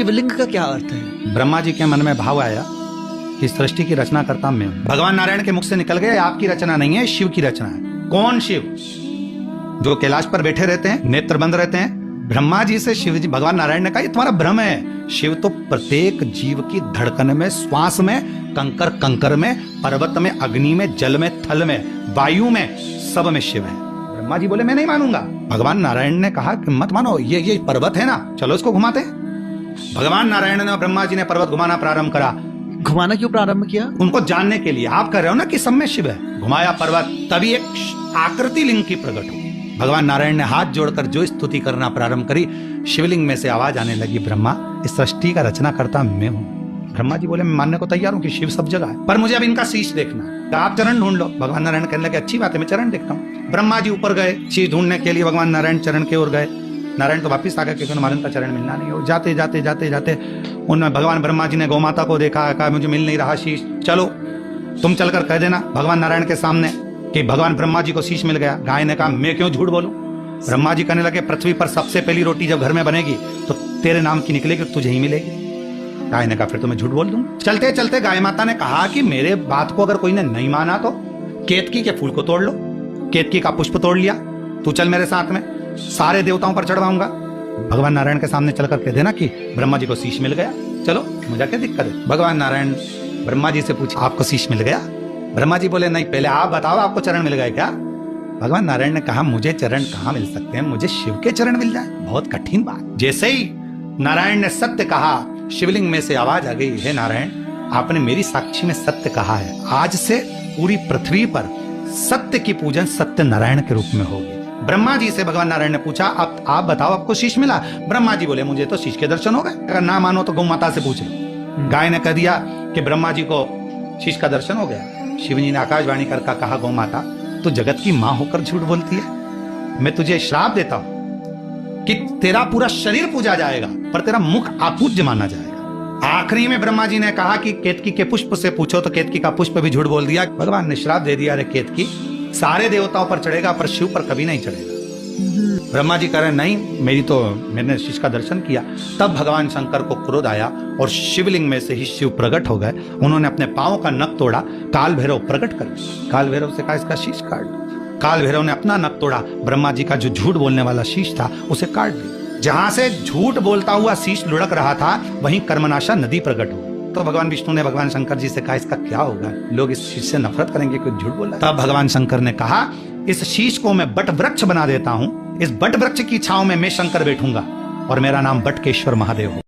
शिवलिंग का क्या अर्थ है? ब्रह्मा जी के मन में भाव आया कि सृष्टि की रचना करता मैं हूं। भगवान नारायण के मुख से निकल गए, आपकी रचना नहीं है, शिव की रचना है। कौन शिव? जो कैलाश पर बैठे रहते हैं, नेत्र बंद रहते हैं। ब्रह्मा जी से शिव जी, भगवान नारायण ने कहा ये तुम्हारा भ्रम है। शिव तो प्रत्येक जीव की धड़कन में, श्वास में, कंकर कंकर में, पर्वत में, अग्नि में, जल में, थल में, वायु में, सब में शिव है। ब्रह्मा जी बोले मैं नहीं मानूंगा। भगवान नारायण ने कहा कि मत मानो, ये पर्वत है ना, चलो इसको घुमाते। भगवान नारायण ने और ब्रह्मा जी ने पर्वत घुमाना प्रारंभ करा। घुमाना क्यों प्रारंभ किया? उनको जानने के लिए। आप कह रहे हो ना कि सब में शिव है। घुमाया पर्वत, तभी एक आकृति लिंग की प्रकट हुई। भगवान नारायण ने हाथ जोड़कर जो स्तुति करना प्रारंभ करी, शिवलिंग में से आवाज आने लगी, ब्रह्मा इस सृष्टि का रचना करता मैं हूँ। ब्रह्मा जी बोले मैं मानने को तैयार हूँ कि शिव सब जगह है, पर मुझे अब इनका शीश देखना है। आप चरण ढूंढ लो। भगवान नारायण कहने लगे अच्छी बात है, मैं चरण देखता हूँ। ब्रह्मा जी ऊपर गए शीश ढूंढने के लिए, भगवान नारायण चरण की ओर गए। नारायण तो वापिस आ गए क्योंकि हमारे उनका चरण मिलना नहीं हो। जाते जाते जाते जाते उनमें भगवान ब्रह्मा जी ने गौ माता को देखा, कहा मुझे मिल नहीं रहा शीश, चलो तुम चलकर कह देना भगवान नारायण के सामने कि भगवान ब्रह्मा जी को शीश मिल गया। गाय ने कहा मैं क्यों झूठ बोलूं। ब्रह्मा जी कहने लगे पृथ्वी पर सबसे पहली रोटी जब घर में बनेगी तो तेरे नाम की निकलेगी, तुझे ही मिलेगी। गाय ने कहा फिर तो मैं झूठ बोल दूं। चलते चलते गाय माता ने कहा कि मेरे बात को अगर कोई ने नहीं माना तो केतकी के फूल को तोड़ लो। केतकी का पुष्प तोड़ लिया, तू चल मेरे साथ में, सारे देवताओं पर चढ़वाऊंगा। भगवान नारायण के सामने चलकर कह देना कि ब्रह्मा जी को शीश मिल गया, चलो मुझे क्या दिक्कत है। भगवान नारायण ब्रह्मा जी से पूछे आपको शीश मिल गया? ब्रह्मा जी बोले नहीं, पहले आप बताओ आपको चरण मिल गए क्या? भगवान नारायण ने कहा मुझे चरण कहाँ मिल सकते हैं, मुझे शिव के चरण मिल जाए, बहुत कठिन बात। जैसे ही नारायण ने सत्य कहा, शिवलिंग में से आवाज आ गई, हे नारायण आपने मेरी साक्षी में सत्य कहा है, आज से पूरी पृथ्वी पर सत्य की पूजन सत्य नारायण के रूप में होगी। ब्रह्मा जी से भगवान नारायण ने पूछा अब आप बताओ आपको शीश मिला? ब्रह्मा जी बोले मुझे तो शीश के दर्शन हो गए। अगर ना मानो तो गौ माता से पूछ लो। गाय ने कह दिया कि ब्रह्मा जी को शीश का दर्शन हो गया। शिव जी ने आकाशवाणी करके कहा गौ माता तो जगत की मां होकर झूठ बोलती है, मैं तुझे श्राप देता हूं कि तेरा पूरा शरीर पूजा जाएगा पर तेरा मुख अपूज्य माना जाएगा। आखिरी में ब्रह्मा जी ने कहा कि केतकी के पुष्प से पूछो, तो केतकी का पुष्प भी झूठ बोल दिया। भगवान ने श्राप दे दिया, अरे केतकी सारे देवताओं पर चढ़ेगा पर शिव पर कभी नहीं चढ़ेगा। ब्रह्मा जी कह रहे नहीं, मैंने शीश का दर्शन किया। तब भगवान शंकर को क्रोध आया और शिवलिंग में से ही शिव प्रकट हो गए। उन्होंने अपने पांव का नख तोड़ा, काल भैरव प्रकट कर दिया। काल भैरव से कहा इसका शीश काट दो। काल भैरव ने अपना नख तोड़ा, ब्रह्मा जी का जो झूठ बोलने वाला शीश था उसे काट दिया। जहां से झूठ बोलता हुआ शीश लुढ़क रहा था वहीं कर्मनाशा नदी प्रकट हो। तो भगवान विष्णु ने भगवान शंकर जी से कहा इसका क्या होगा, लोग इस शीश से नफरत करेंगे क्योंकि झूठ बोला। तब भगवान शंकर ने कहा इस शीश को मैं बट वृक्ष बना देता हूं, इस बट वृक्ष की छांव में मैं शंकर बैठूंगा और मेरा नाम बटकेश्वर महादेव हो।